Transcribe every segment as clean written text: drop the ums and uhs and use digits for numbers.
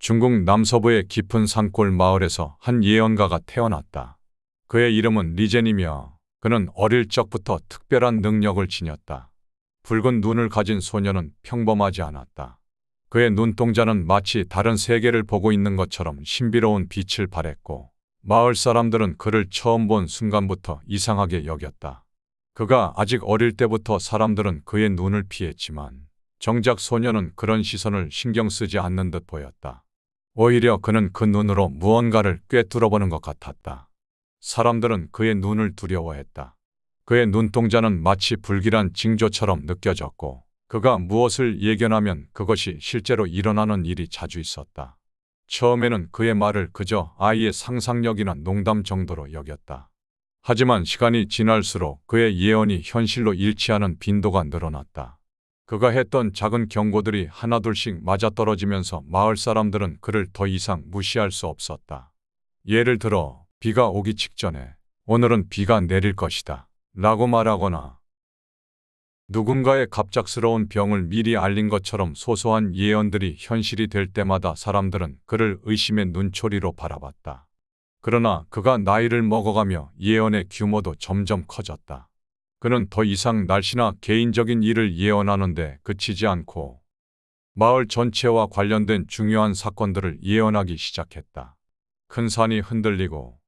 중국 남서부의 깊은 산골 마을에서 한 예언가가 태어났다. 그의 이름은 리젠이며 그는 어릴 적부터 특별한 능력을 지녔다. 붉은 눈을 가진 소녀는 평범하지 않았다. 그의 눈동자는 마치 다른 세계를 보고 있는 것처럼 신비로운 빛을 발했고 마을 사람들은 그를 처음 본 순간부터 이상하게 여겼다. 그가 아직 어릴 때부터 사람들은 그의 눈을 피했지만 정작 소녀는 그런 시선을 신경 쓰지 않는 듯 보였다. 오히려 그는 그 눈으로 무언가를 꿰뚫어보는 것 같았다. 사람들은 그의 눈을 두려워했다. 그의 눈동자는 마치 불길한 징조처럼 느껴졌고 그가 무엇을 예견하면 그것이 실제로 일어나는 일이 자주 있었다. 처음에는 그의 말을 그저 아이의 상상력이나 농담 정도로 여겼다. 하지만 시간이 지날수록 그의 예언이 현실로 일치하는 빈도가 늘어났다. 그가 했던 작은 경고들이 하나둘씩 맞아떨어지면서 마을 사람들은 그를 더 이상 무시할 수 없었다. 예를 들어 비가 오기 직전에 오늘은 비가 내릴 것이다 라고 말하거나 누군가의 갑작스러운 병을 미리 알린 것처럼 소소한 예언들이 현실이 될 때마다 사람들은 그를 의심의 눈초리로 바라봤다. 그러나 그가 나이를 먹어가며 예언의 규모도 점점 커졌다. 그는 더 이상 날씨나 개인적인 일을 예언하는데 그치지 않고 마을 전체와 관련된 중요한 사건들을 예언하기 시작했다. 큰 산이 흔들리고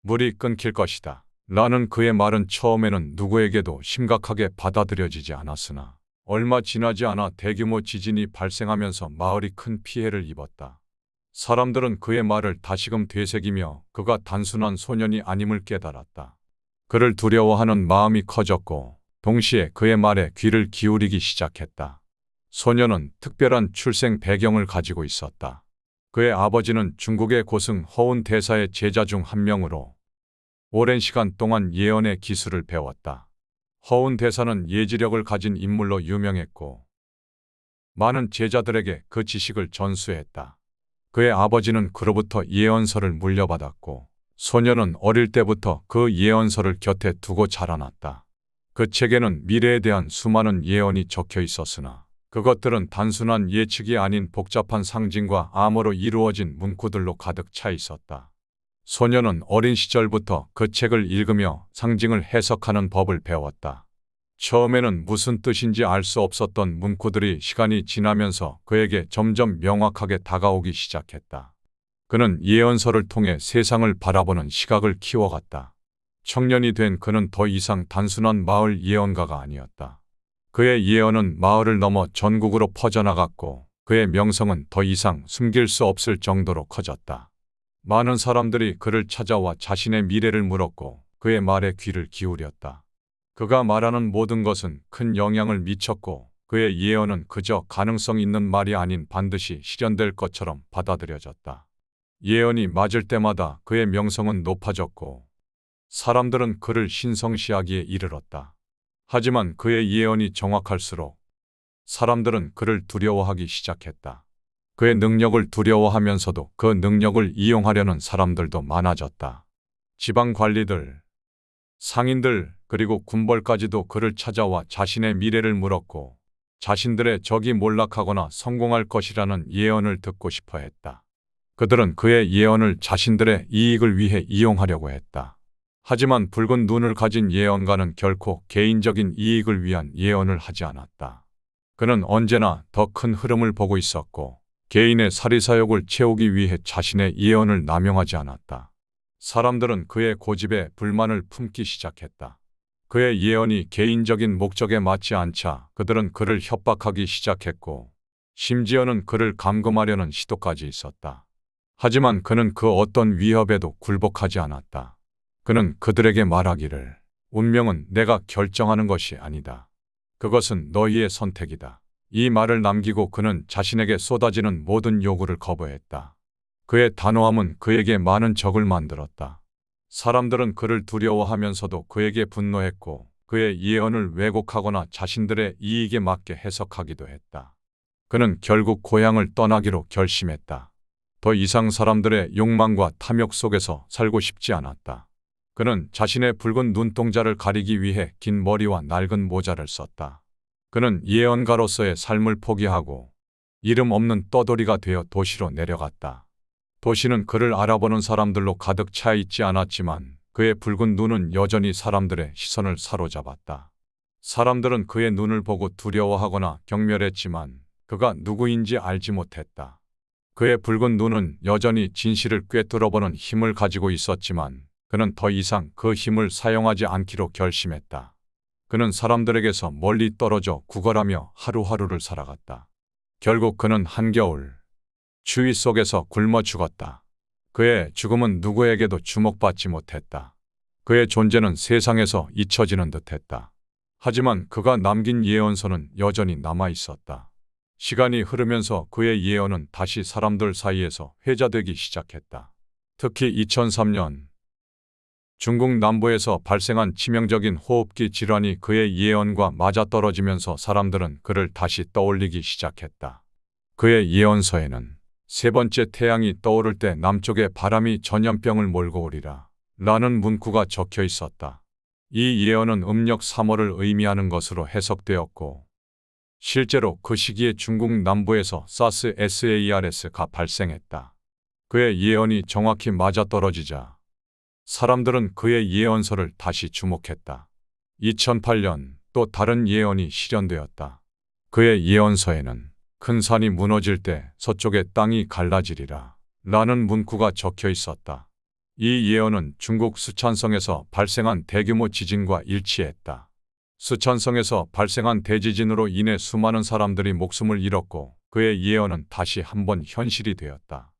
물이 끊길 것이다 라는 그의 말은 처음에는 누구에게도 심각하게 받아들여지지 않았으나 얼마 지나지 않아 대규모 지진이 발생하면서 마을이 큰 피해를 입었다. 사람들은 그의 말을 다시금 되새기며 그가 단순한 소년이 아님을 깨달았다. 그를 두려워하는 마음이 커졌고 동시에 그의 말에 귀를 기울이기 시작했다. 소년은 특별한 출생 배경을 가지고 있었다. 그의 아버지는 중국의 고승 허운 대사의 제자 중 한 명으로 오랜 시간 동안 예언의 기술을 배웠다. 허운 대사는 예지력을 가진 인물로 유명했고 많은 제자들에게 그 지식을 전수했다. 그의 아버지는 그로부터 예언서를 물려받았고 소녀는 어릴 때부터 그 예언서를 곁에 두고 자라났다. 그 책에는 미래에 대한 수많은 예언이 적혀 있었으나 그것들은 단순한 예측이 아닌 복잡한 상징과 암호로 이루어진 문구들로 가득 차 있었다. 소녀는 어린 시절부터 그 책을 읽으며 상징을 해석하는 법을 배웠다. 처음에는 무슨 뜻인지 알 수 없었던 문구들이 시간이 지나면서 그에게 점점 명확하게 다가오기 시작했다. 그는 예언서를 통해 세상을 바라보는 시각을 키워갔다. 청년이 된 그는 더 이상 단순한 마을 예언가가 아니었다. 그의 예언은 마을을 넘어 전국으로 퍼져나갔고 그의 명성은 더 이상 숨길 수 없을 정도로 커졌다. 많은 사람들이 그를 찾아와 자신의 미래를 물었고 그의 말에 귀를 기울였다. 그가 말하는 모든 것은 큰 영향을 미쳤고 그의 예언은 그저 가능성 있는 말이 아닌 반드시 실현될 것처럼 받아들여졌다. 예언이 맞을 때마다 그의 명성은 높아졌고 사람들은 그를 신성시하기에 이르렀다. 하지만 그의 예언이 정확할수록 사람들은 그를 두려워하기 시작했다. 그의 능력을 두려워하면서도 그 능력을 이용하려는 사람들도 많아졌다. 지방 관리들, 상인들, 그리고 군벌까지도 그를 찾아와 자신의 미래를 물었고 자신들의 적이 몰락하거나 성공할 것이라는 예언을 듣고 싶어 했다. 그들은 그의 예언을 자신들의 이익을 위해 이용하려고 했다. 하지만 붉은 눈을 가진 예언가는 결코 개인적인 이익을 위한 예언을 하지 않았다. 그는 언제나 더 큰 흐름을 보고 있었고 개인의 사리사욕을 채우기 위해 자신의 예언을 남용하지 않았다. 사람들은 그의 고집에 불만을 품기 시작했다. 그의 예언이 개인적인 목적에 맞지 않자 그들은 그를 협박하기 시작했고 심지어는 그를 감금하려는 시도까지 있었다. 하지만 그는 그 어떤 위협에도 굴복하지 않았다. 그는 그들에게 말하기를 운명은 내가 결정하는 것이 아니다. 그것은 너희의 선택이다. 이 말을 남기고 그는 자신에게 쏟아지는 모든 요구를 거부했다. 그의 단호함은 그에게 많은 적을 만들었다. 사람들은 그를 두려워하면서도 그에게 분노했고 그의 예언을 왜곡하거나 자신들의 이익에 맞게 해석하기도 했다. 그는 결국 고향을 떠나기로 결심했다. 더 이상 사람들의 욕망과 탐욕 속에서 살고 싶지 않았다. 그는 자신의 붉은 눈동자를 가리기 위해 긴 머리와 낡은 모자를 썼다. 그는 예언가로서의 삶을 포기하고 이름 없는 떠돌이가 되어 도시로 내려갔다. 도시는 그를 알아보는 사람들로 가득 차 있지 않았지만 그의 붉은 눈은 여전히 사람들의 시선을 사로잡았다. 사람들은 그의 눈을 보고 두려워하거나 경멸했지만 그가 누구인지 알지 못했다. 그의 붉은 눈은 여전히 진실을 꿰뚫어보는 힘을 가지고 있었지만 그는 더 이상 그 힘을 사용하지 않기로 결심했다. 그는 사람들에게서 멀리 떨어져 구걸하며 하루하루를 살아갔다. 결국 그는 한겨울 추위 속에서 굶어 죽었다. 그의 죽음은 누구에게도 주목받지 못했다. 그의 존재는 세상에서 잊혀지는 듯했다. 하지만 그가 남긴 예언서는 여전히 남아 있었다. 시간이 흐르면서 그의 예언은 다시 사람들 사이에서 회자되기 시작했다. 특히 2003년 중국 남부에서 발생한 치명적인 호흡기 질환이 그의 예언과 맞아떨어지면서 사람들은 그를 다시 떠올리기 시작했다. 그의 예언서에는 세 번째 태양이 떠오를 때 남쪽에 바람이 전염병을 몰고 오리라 라는 문구가 적혀 있었다. 이 예언은 음력 3월을 의미하는 것으로 해석되었고 실제로 그 시기에 중국 남부에서 SARS가 발생했다. 그의 예언이 정확히 맞아떨어지자 사람들은 그의 예언서를 다시 주목했다. 2008년 또 다른 예언이 실현되었다. 그의 예언서에는 큰 산이 무너질 때 서쪽의 땅이 갈라지리라 라는 문구가 적혀 있었다. 이 예언은 중국 쓰촨성에서 발생한 대규모 지진과 일치했다. 쓰촨성에서 발생한 대지진으로 인해 수많은 사람들이 목숨을 잃었고 그의 예언은 다시 한번 현실이 되었다.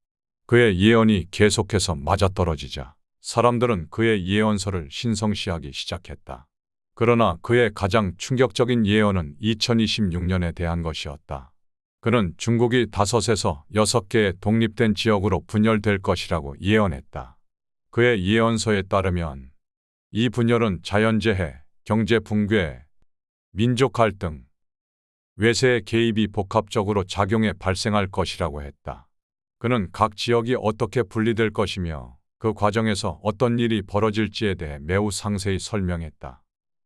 그의 예언이 계속해서 맞아떨어지자 사람들은 그의 예언서를 신성시하기 시작했다. 그러나 그의 가장 충격적인 예언은 2026년에 대한 것이었다. 그는 중국이 5에서 6개의 독립된 지역으로 분열될 것이라고 예언했다. 그의 예언서에 따르면 이 분열은 자연재해, 경제 붕괴, 민족 갈등, 외세의 개입이 복합적으로 작용해 발생할 것이라고 했다. 그는 각 지역이 어떻게 분리될 것이며 그 과정에서 어떤 일이 벌어질지에 대해 매우 상세히 설명했다.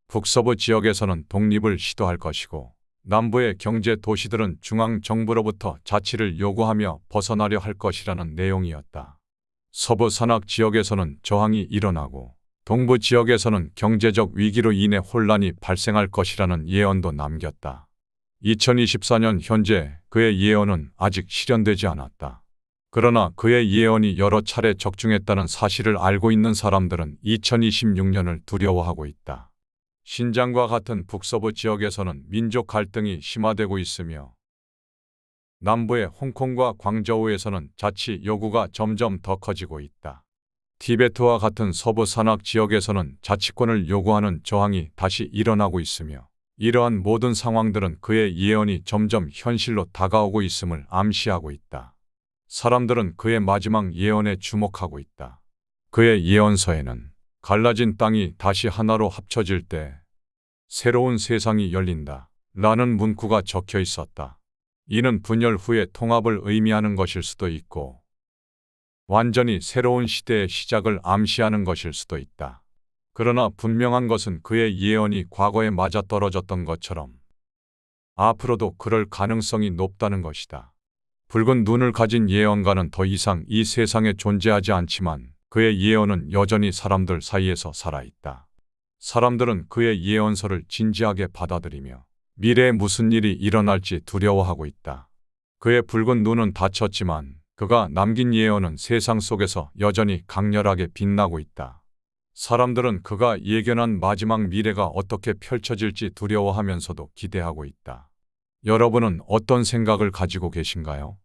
북서부 지역에서는 독립을 시도할 것이고 남부의 경제 도시들은 중앙 정부로부터 자치를 요구하며 벗어나려 할 것이라는 내용이었다. 서부 산악 지역에서는 저항이 일어나고 동부 지역에서는 경제적 위기로 인해 혼란이 발생할 것이라는 예언도 남겼다. 2024년 현재 그의 예언은 아직 실현되지 않았다. 그러나 그의 예언이 여러 차례 적중했다는 사실을 알고 있는 사람들은 2026년을 두려워하고 있다. 신장과 같은 북서부 지역에서는 민족 갈등이 심화되고 있으며 남부의 홍콩과 광저우에서는 자치 요구가 점점 더 커지고 있다. 티베트와 같은 서부 산악 지역에서는 자치권을 요구하는 저항이 다시 일어나고 있으며 이러한 모든 상황들은 그의 예언이 점점 현실로 다가오고 있음을 암시하고 있다. 사람들은 그의 마지막 예언에 주목하고 있다. 그의 예언서에는 갈라진 땅이 다시 하나로 합쳐질 때 새로운 세상이 열린다 라는 문구가 적혀 있었다. 이는 분열 후의 통합을 의미하는 것일 수도 있고 완전히 새로운 시대의 시작을 암시하는 것일 수도 있다. 그러나 분명한 것은 그의 예언이 과거에 맞아떨어졌던 것처럼 앞으로도 그럴 가능성이 높다는 것이다. 붉은 눈을 가진 예언가는 더 이상 이 세상에 존재하지 않지만 그의 예언은 여전히 사람들 사이에서 살아있다. 사람들은 그의 예언서를 진지하게 받아들이며 미래에 무슨 일이 일어날지 두려워하고 있다. 그의 붉은 눈은 닫혔지만 그가 남긴 예언은 세상 속에서 여전히 강렬하게 빛나고 있다. 사람들은 그가 예견한 마지막 미래가 어떻게 펼쳐질지 두려워하면서도 기대하고 있다. 여러분은 어떤 생각을 가지고 계신가요?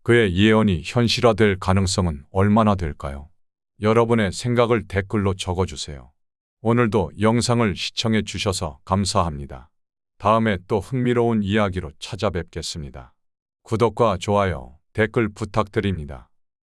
그의 예언이 현실화될 가능성은 얼마나 될까요? 여러분의 생각을 댓글로 적어주세요. 오늘도 영상을 시청해 주셔서 감사합니다. 다음에 또 흥미로운 이야기로 찾아뵙겠습니다. 구독과 좋아요, 댓글 부탁드립니다.